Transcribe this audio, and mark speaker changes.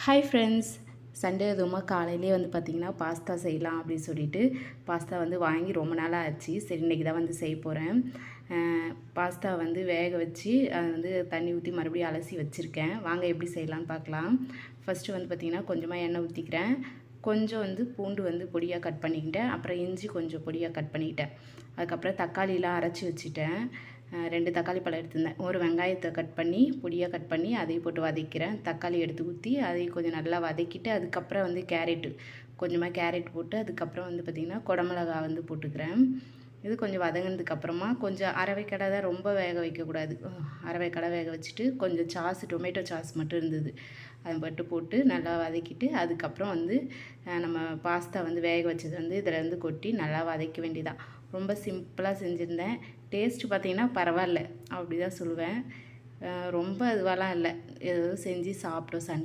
Speaker 1: Hi friends. Sunday அதுவுமா காலையிலே வந்து பார்த்திங்கன்னா பாஸ்தா செய்யலாம் அப்படின்னு சொல்லிட்டு பாஸ்தா வந்து வாங்கி ரொம்ப நாளாக ஆச்சு. சரி இன்றைக்கி தான் வந்து செய்ய போகிறேன். பாஸ்தா வந்து வேக வச்சு அதை வந்து தண்ணி ஊற்றி மறுபடியும் அலசி வச்சுருக்கேன். வாங்க எப்படி செய்யலான்னு பார்க்கலாம். ஃபஸ்ட்டு வந்து பார்த்திங்கன்னா கொஞ்சமாக எண்ணெய் ஊற்றிக்கிறேன். கொஞ்சம் வந்து பூண்டு வந்து பொடியாக கட் பண்ணிக்கிட்டேன். அப்புறம் இஞ்சி கொஞ்சம் பொடியாக கட் பண்ணிக்கிட்டேன். அதுக்கப்புறம் தக்காளிலாம் அரைச்சி வச்சுட்டேன். 2 தக்காளி பழம் எடுத்திருந்தேன். ஒரு வெங்காயத்தை கட் பண்ணி பொடியாக கட் பண்ணி அதையும் போட்டு வதக்கிறேன். தக்காளி எடுத்து ஊற்றி அதையும் கொஞ்சம் நல்லா வதக்கிட்டு அதுக்கப்புறம் வந்து கொஞ்சமாக கேரட் போட்டு அதுக்கப்புறம் வந்து பார்த்திங்கன்னா குடமிளகா வந்து போட்டுக்கிறேன். இது கொஞ்சம் வதங்கினதுக்கப்புறமா கொஞ்சம் அரவைக்கடை தான், ரொம்ப வேக வைக்கக்கூடாது. அரவைக்கடை வேக வச்சுட்டு கொஞ்சம் டொமேட்டோ சாஸ் மட்டும் இருந்தது, அதை மட்டும் போட்டு நல்லா வதக்கிட்டு அதுக்கப்புறம் வந்து நம்ம பாஸ்தா வந்து வேக வச்சது வந்து இதில் வந்து கொட்டி நல்லா வதக்க வேண்டியதான். ரொம்ப சிம்பிளாக செஞ்சுருந்தேன். டேஸ்ட்டு பார்த்திங்கன்னா பரவாயில்ல, அப்படி தான் சொல்லுவேன். ரொம்ப இதுவாலாம் இல்லை. ஏதோ செஞ்சு சாப்பிட்டோம் சண்டே.